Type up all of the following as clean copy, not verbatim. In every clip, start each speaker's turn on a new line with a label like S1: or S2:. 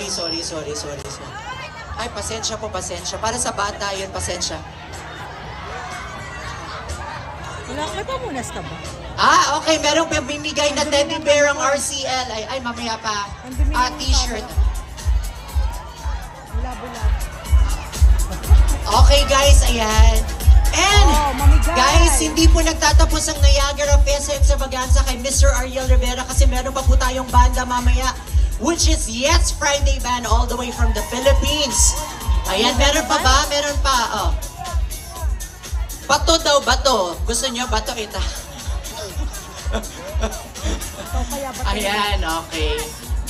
S1: sorry. Ay, pasensya po, pasensya. Para sa bata yun, pasensya.
S2: Wala, may pamunas ka ba?
S1: Ah, okay. Merong pamimigay na teddy bear ang RCL. Ay, mamaya pa. T-shirt.
S2: Bula.
S1: Okay, guys. Ayan. And, guys, hindi po nagtatapos ang Niagara Fest sa Extravaganza kay Mr. Ariel Rivera kasi meron pa po tayong banda mamaya, which is Yes Friday Band all the way from the Philippines. Ayan, meron pa ba? Meron pa. Oh. Bato daw, bato. Gusto nyo bato kita? Ayan, okay.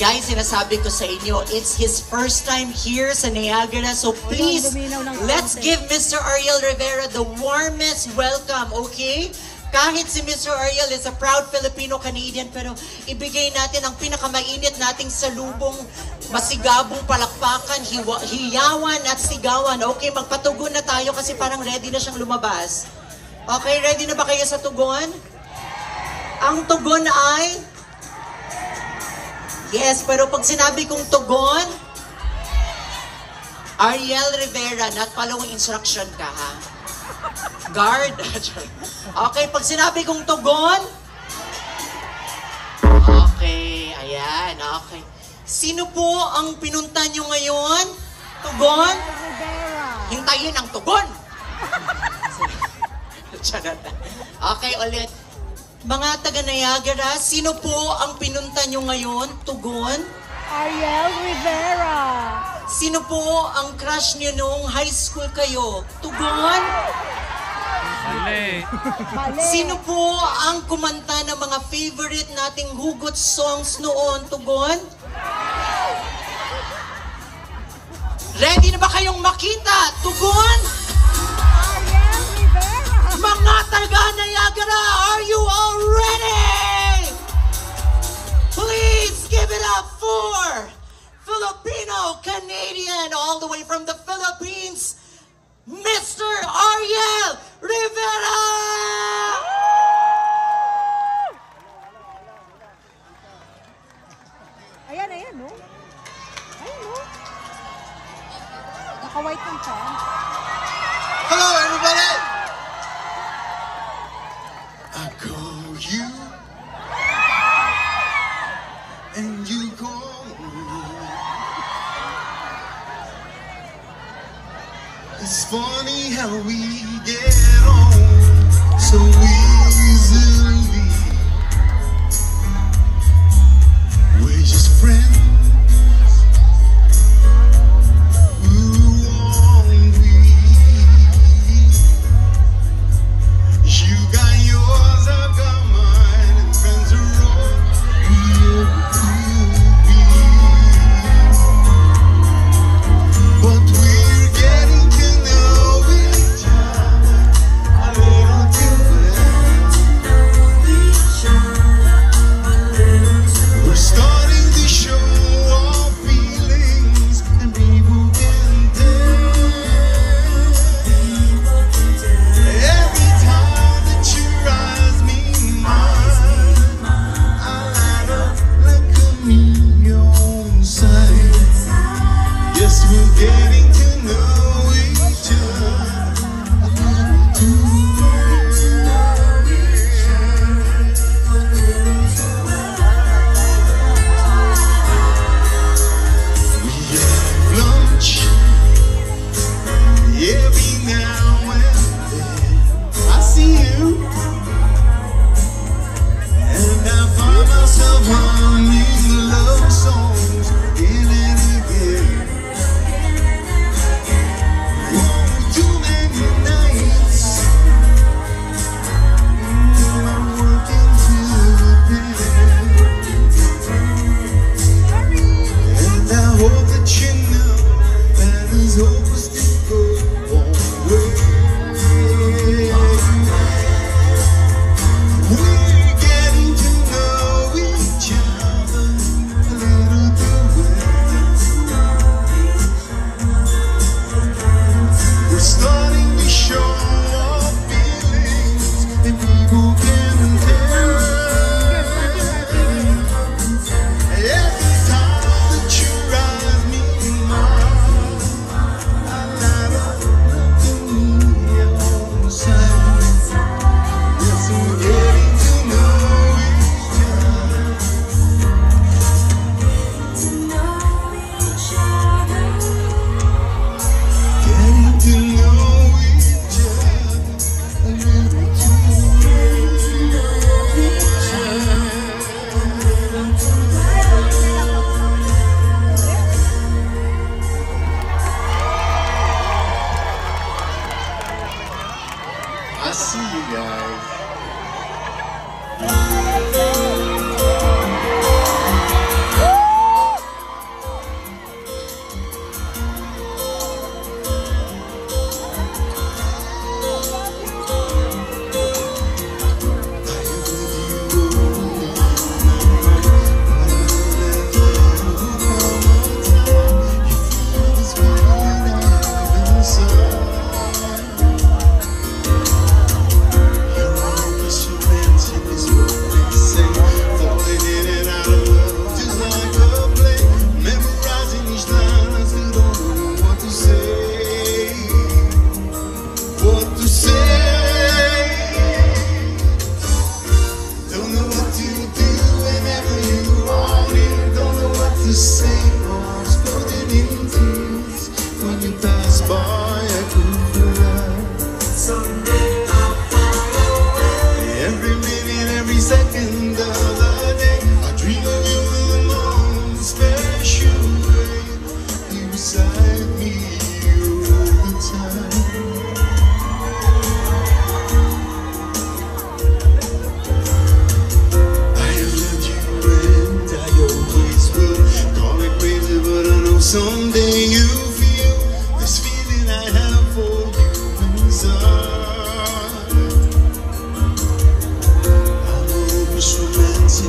S1: Guys, sinasabi ko sa inyo, it's his first time here sa Niagara. So please, let's give Mr. Ariel Rivera the warmest welcome, okay? Kahit si Mr. Ariel is a proud Filipino-Canadian, pero ibigay natin ang pinakamainit nating salubong, masigabong palakpakan, hiyawan at sigawan. Okay, magpatugon na tayo kasi parang ready na siyang lumabas. Okay, ready na ba kayo sa tugon? Ang tugon ay... Yes, pero pag sinabi kong tugon, Ariel Rivera, not following instruction ka, ha? Guard. Okay, pag sinabi kong tugon, okay, ayan, okay. Sino po ang pinunta nyo ngayon? Tugon? Hintayin ang tugon. Okay, ulit. Mga taga Niagara, sino po ang pinunta nyo ngayon? Tugon?
S2: Ariel Rivera.
S1: Sino po ang crush nyo nung high school kayo? Tugon?
S3: Mali.
S1: Sino po ang kumanta ng mga favorite nating hugot songs noon? Tugon? Ready na ba kayong makita? Tugon? Mga taga Niagara, are you all ready? Please give it up for Filipino-Canadian, all the way from the Philippines, Mr. Ariel Rivera!
S2: Ayan, no? Ayan, no? Naka-white lang siya.
S4: Hello, everybody! I call you, and you call me. It's funny how we get on so easily. We're just friends.
S5: But we're getting to know each other.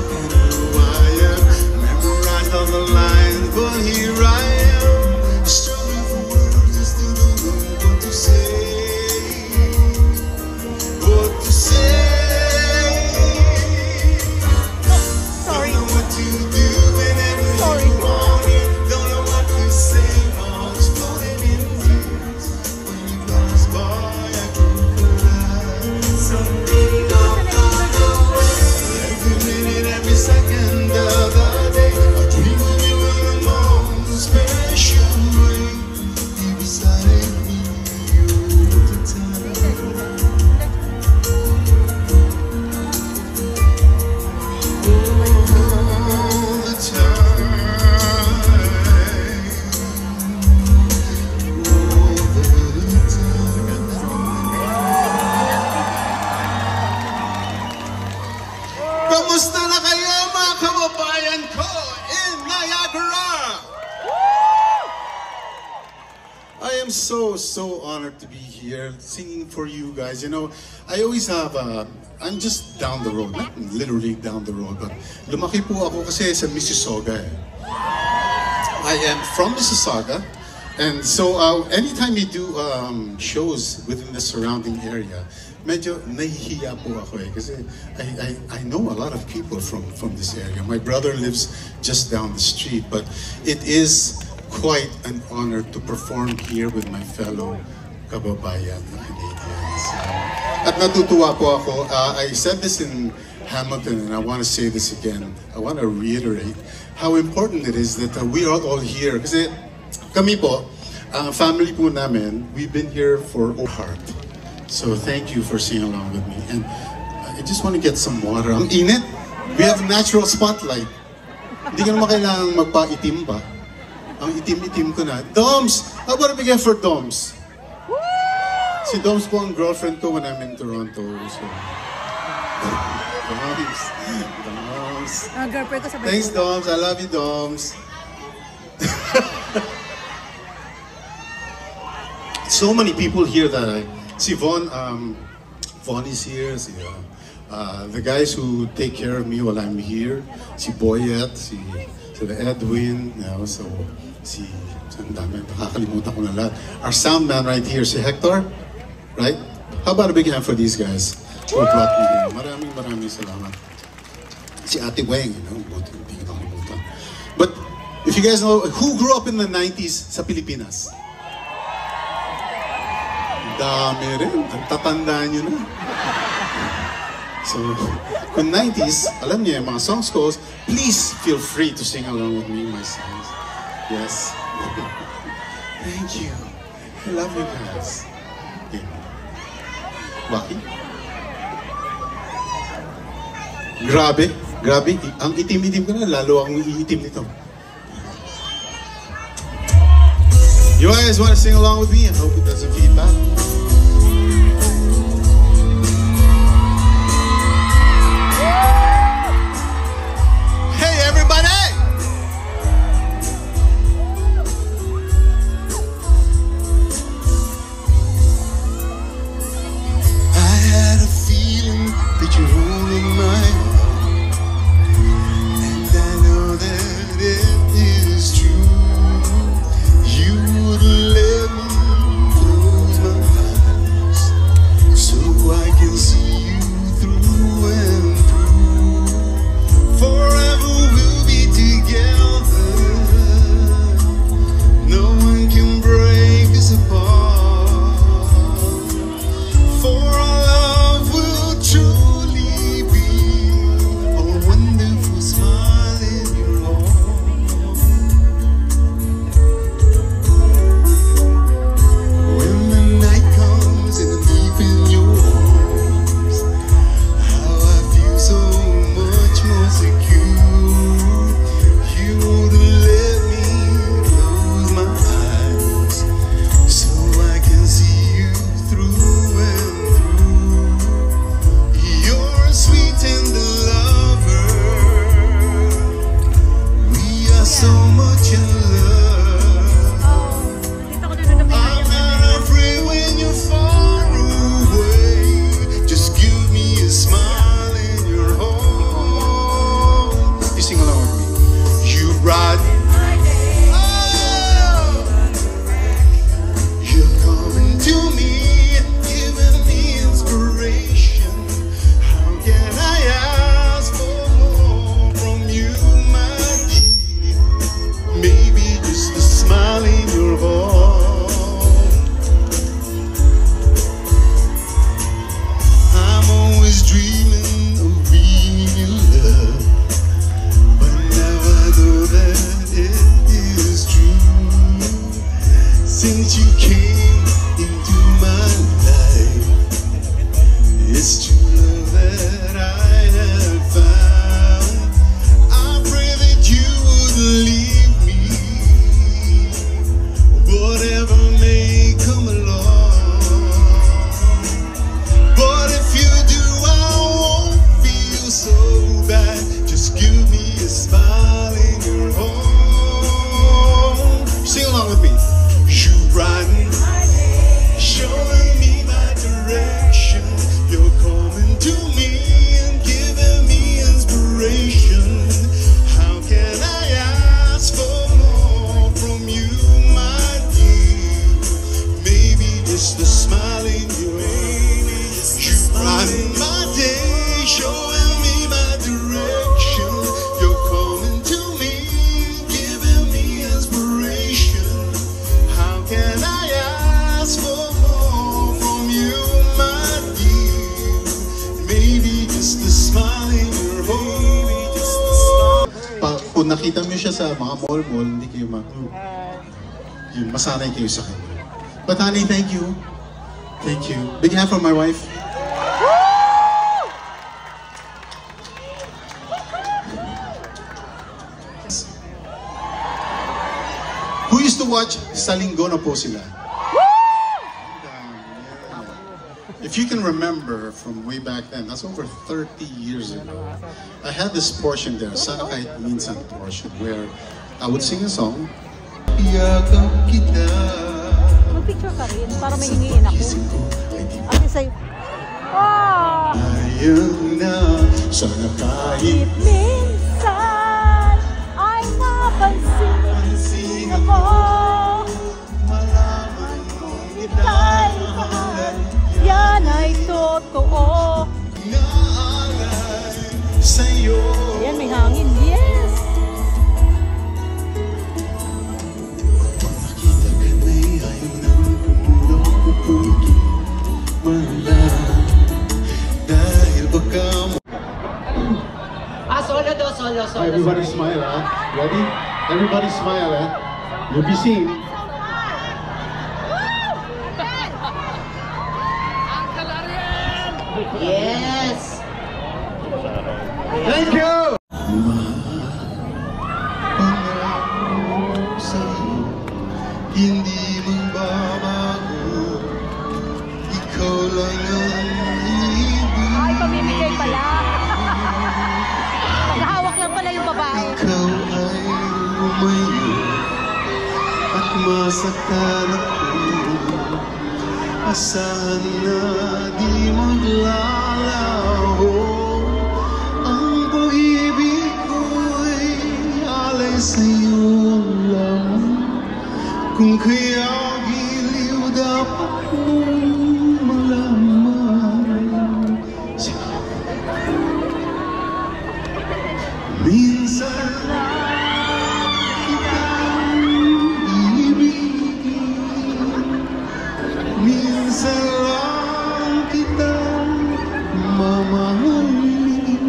S4: and who I am. Memorized all the lines, but here I am, struggling for words, I still don't know what to say. What to say?
S2: Sorry.
S4: Don't know what to do whenever
S2: Sorry.
S4: you want it. Don't know what to say, all exploding in tears. When you pass by, I can cry. Someday you'll find a way. Every minute, every second of the day, I dream of you in the most special way. You beside me all the time. All the Kamusta na kayo mga kababayan ko in Niagara? I am so honored to be here singing for you guys. You know, I always have I'm just down the road, not literally down the road, but lumaki po ako kasi sa Mississauga eh. I am from Mississauga, and so anytime we do shows within the surrounding area, medyo nahihiya po ako eh kasi I know a lot of people from this area. My brother lives just down the street, but it is quite an honor to perform here with my fellow kababayan Canadians. At natutuwa po ako. I said this in Hamilton, and I want to say this again. I want to reiterate how important it is that we are all here. Kasi kami po, family po namin, we've been here for our heart. So thank you for singing along with me. And I just want to get some water. Ang init. We have natural spotlight. Hindi ka naman kailangang magpa-itim pa. Ang itim-itim ko na. Doms! How about a big effort, Doms? Si Doms po ang girlfriend ko when I'm in Toronto. So. Doms. Doms.
S2: Ang girlfriend ko sa
S4: Thanks, Doms. I love you, Doms. So many people here that si Von, Von is here. Si, the guys who take care of me while I'm here. Si Boyet, si Edwin, you know, so si, ang dami, nakakalimutan ko na lahat. Our sound man right here, si Hector, right? How about a big hand for these guys who brought me here? Maraming salamat. Si Ate Weng, you know, buti hindi ko nakalimutan. But if you guys know, who grew up in the 90s sa Pilipinas? Dami rin, ang tatanda nyo na. So, kung 90s, alam niyo yung mga songs ko, please feel free to sing along with me, my songs. Yes. Thank you. I love you guys. Okay. Waki? Grabe. Ang itim-itim ko na, lalo akong iitim nito. You guys want to sing along with me? I hope it doesn't feedback. Hey, everybody! I had a feeling that you're holding my hand, and I know that it is true. You would let me close my eyes. kung nakita mo siya sa mga mall-mall, hindi kayo yun, masanay kayo sa kanya. But honey, thank you. Thank you. Big hand for my wife. Who used to watch Sa Linggo Na Po Sila? If you can remember from way back then, that's over 30 years ago. I had this portion there, Sana Kahit Minsan portion, where I would sing a song. Iyakap kita.
S2: Mag-picture ka rin para may hingiin ako. Ate sa'yo. Ah!
S4: Ayun na, sana kahit
S2: Minsan ay napansin ako.
S4: malaman mo
S2: Ika'y mahal, yan ay totoo.
S4: inaalay sa'yo.
S2: Ayan, may hangin. Yes!
S4: Nakita ka na'y ayaw ng mundo pupugi malam. Dahil baka mo.
S1: Solo do, solo.
S4: Everybody smile, huh? Ready? Everybody smile, huh? You'll be seen.
S1: Yes!
S4: Thank you! Pangako sa'yo, hindi magbabago. Ikaw lang ang ibig.
S2: Ay, pamimigay pala. Naghahawak lang pala yung babae.
S4: Ikaw ay lumayo at masaktan ako. Asahan na di maglalaho. Ang pag-ibig ko'y alay sa'yo lang. Kung kaya giliw dapat mong malaman. Minsan lang kitang ibigin. Minsan lang kitang mamahalin.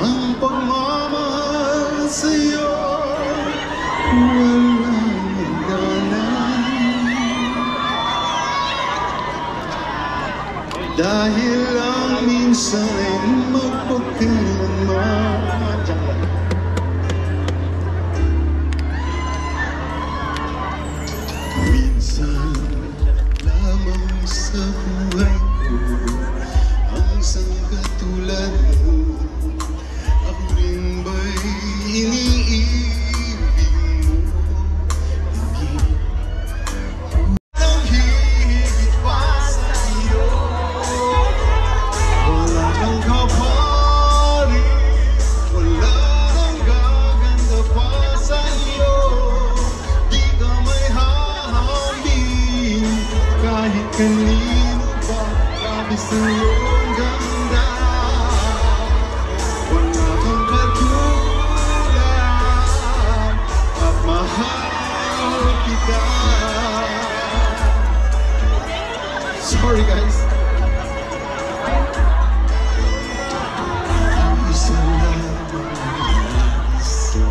S4: Ang pagmamahal sa'yo walang hangganan. Dahil lang minsan ay magpagkailanman. Minsan lamang sa buhay ko ang isang katulad mo. Ako rin ba'y iniibig mo? Hindi walang higit pa sa iyo. Wala kang kapalit, wala kang gaganda pa sa iyo. Di ka may hahambing kahit kanino pa. Labis na iyong ganda. Wala kang katulad at mahal kita. Sorry guys. Isa lamang isa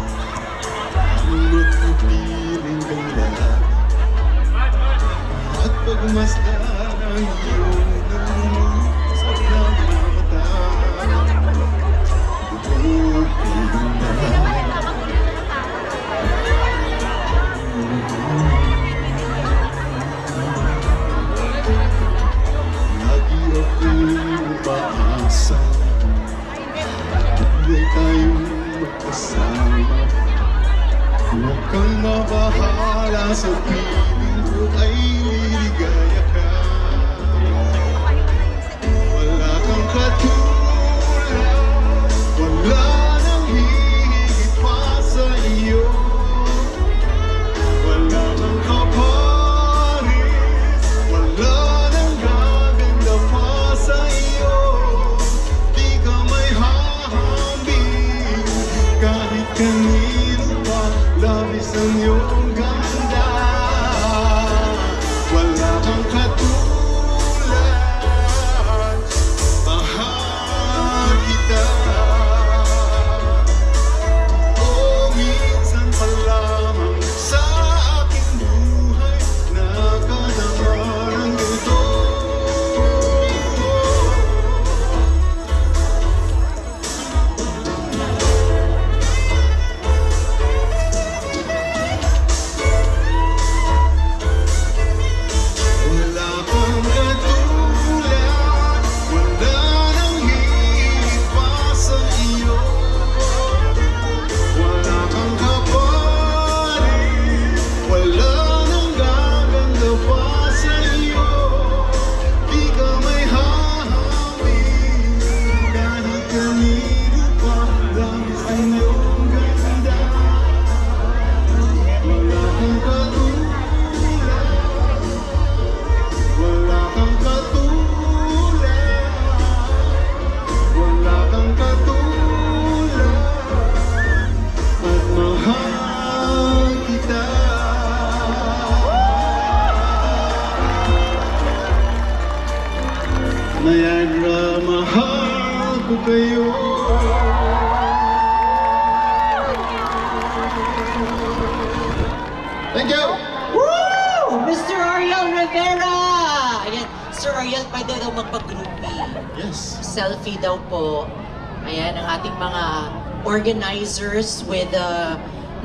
S4: ang magpapiling ganda. At pagmasdan ang iyong sa mga mata. Ito ay ganda. Lagi akong umaasa buhay tayong magkasama. Huwag kang mabahala sa piling ko ay liligaya ka. Wala kang katulad, wala nang hihigit pa sa iyo. Wala kang kapares, wala nang gaganda pa sa iyo. Di ka may hahambing kahit kanino pa. Labis ang iyong ganda. Wala kang katulad, mahal
S1: daw magpa-groupie.
S4: Yes.
S1: Selfie daw po. Ayan, ang ating mga organizers with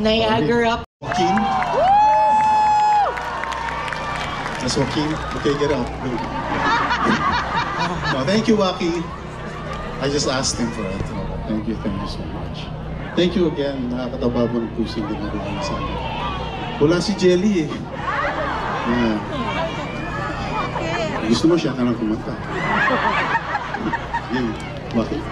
S1: Niagara.
S4: Joaquin? That's Joaquin. Okay, get up. Go. No, thank you, Waki. I just asked him for it. Thank you so much. Thank you again. Nakakataba mo ng pusing ginagawa niya sa akin. Wala si Jelly eh. Yeah. Gusto mo siya na lang kumanta. Yun, Waki.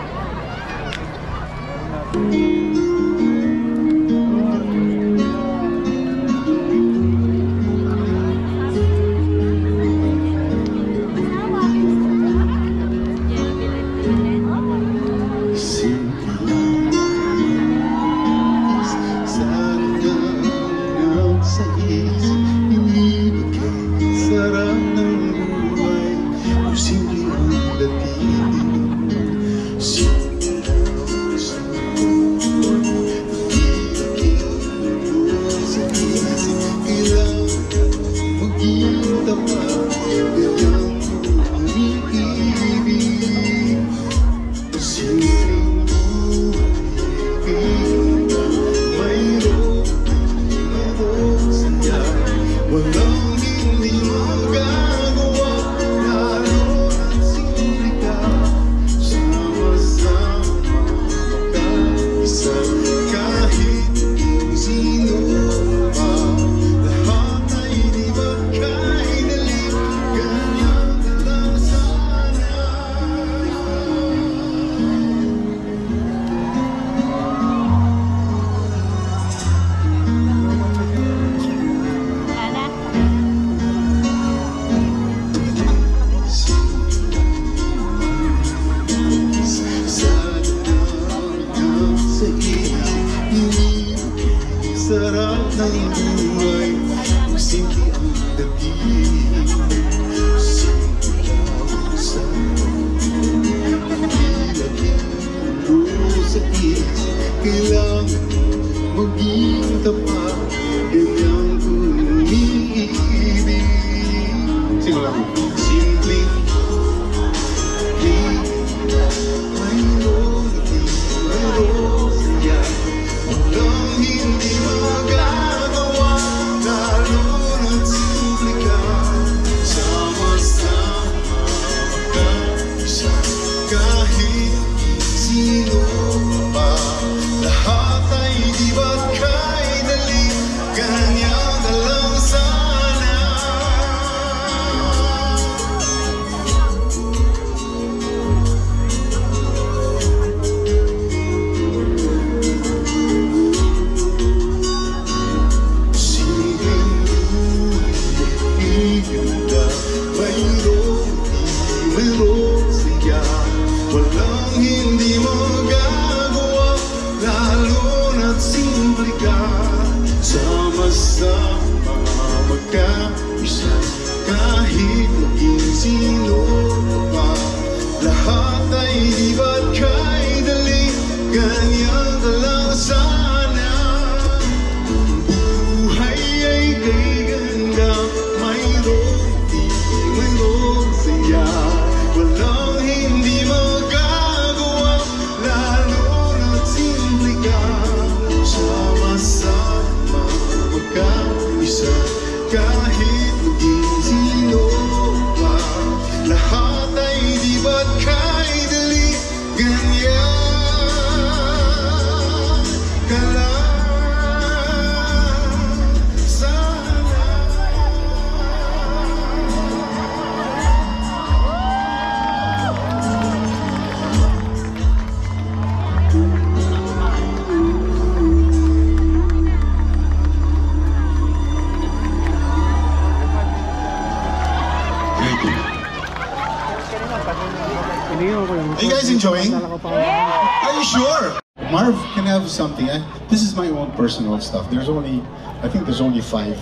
S4: Are you guys enjoying? Are you sure? Marv, can I have something? This is my own personal stuff. I think there's only 5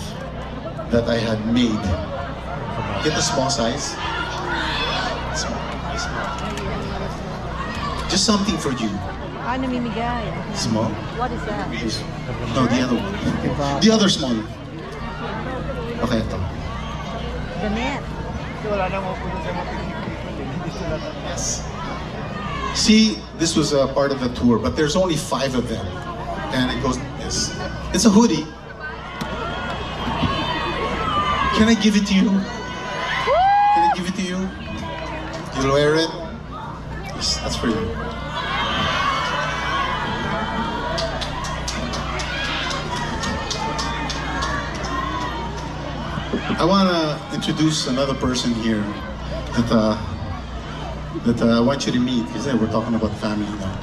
S4: that I had made. Get a small size. Small. Just something for you.
S2: Namimigay.
S4: Small?
S2: What is that?
S4: No, the other one. The other small. Okay, ito.
S2: Damit.
S3: Wala nang mapuno sa mga
S4: Yes. See, this was a part of the tour, but there's only 5 of them. And it goes like this. It's a hoodie. Can I give it to you? Can I give it to you? You'll wear it? Yes, that's for you. I want to introduce another person here that I want you to meet, because we're talking about family now.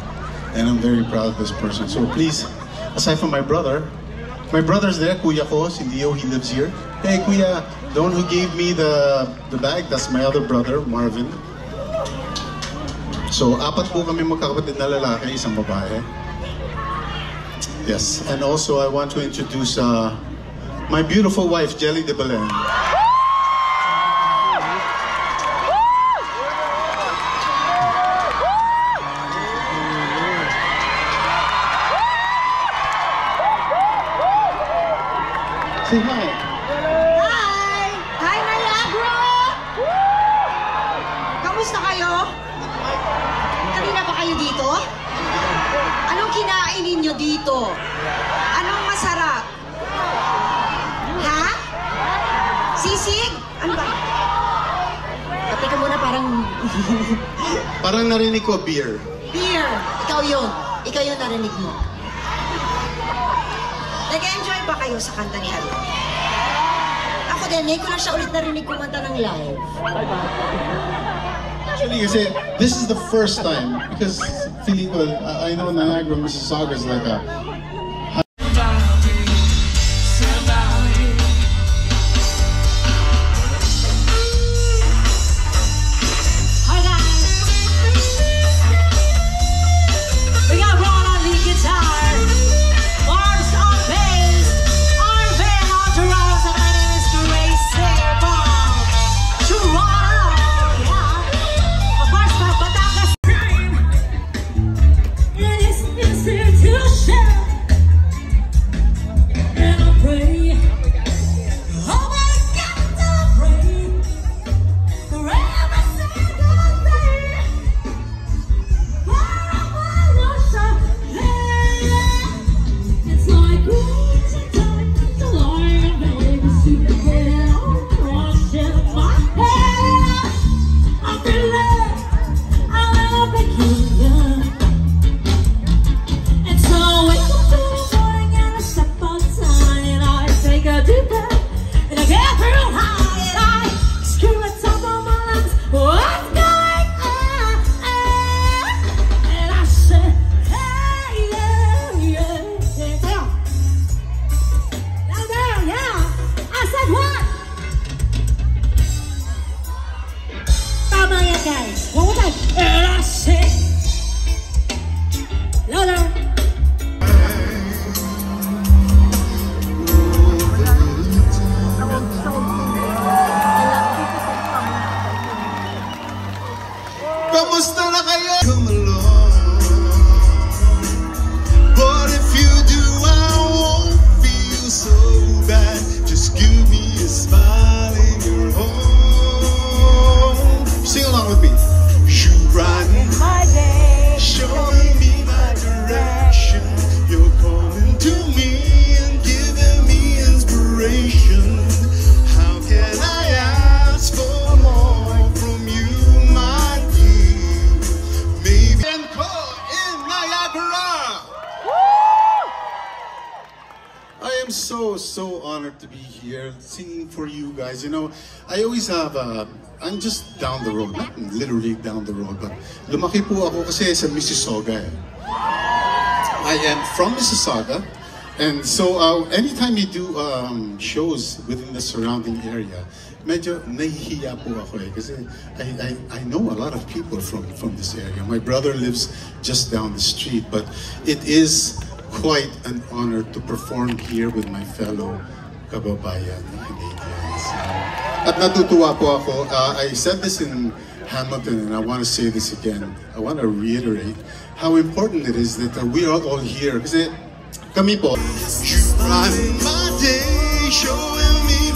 S4: And I'm very proud of this person. So please, aside from my brother's there, Kuya ko, si Leo, he lives here. Hey Kuya, the one who gave me the bag, that's my other brother, Marvin. So, 4 po kami magkakapatid na lalaki, isang babae. Yes, and also I want to introduce my beautiful wife, Jelly de Belen. Say hi.
S5: Hi! Hi, Niagara! Kamusta kayo? Kanina ba kayo dito? Anong kinain ninyo dito? Anong masarap? Ha? Sisig? Ano ba? Kapit ka muna parang...
S4: Parang narinig ko beer.
S5: Beer! Ikaw yun. Ikaw yun narinig mo. Nag-enjoy ba kayo sa kanta ni Halo? Ako din, ngayon ko lang siya ulit narinig kumanta ng live.
S4: Actually, kasi this is the first time, because feeling ko, I know Niagara, Mississauga is like a...
S5: Hi guys! We got Ron on the guitar, Mars on bass, Arvin on drums, and my name is Gracie from Toronto. Yeah, of course, my Batangas. In this institution, and I pray, oh my God, I pray for every single day. It's like crazy time to lie, baby. See the head on crushing my head. I'm feeling I love the kingdom. And so we go to the morning and I step outside and I take a deep breath and I get real high and I scream at top of my lungs, what's going on? And I say, hey, yeah, yeah, yeah. Down there, yeah. I said what? Tama yan, guys. One more time. And I say, louder.
S4: Kamusta na kayo? Come along. But if you do, I won't feel so bad. Just give me a smile in your home. Sing along with me. You brighten
S2: My day.
S4: showing me my direction. You're calling to me and giving me inspiration. How can I ask for more from you, my dear? Maybe encore in Niagara. I am so honored to be here singing for you guys. You know, I always have I'm just down the road, not literally down the road, but lumaki po ako kasi sa Mississauga. I am from Mississauga, and so anytime you do shows within the surrounding area, medyo nahihiya po ako kasi I know a lot of people from this area. My brother lives just down the street, but it is quite an honor to perform here with my fellow kababayan Canadians. At natutuwa po ako. I said this in Hamilton and I want to say this again. I want to reiterate how important it is that we are all here. Kasi kami po, you brighten my day, showing me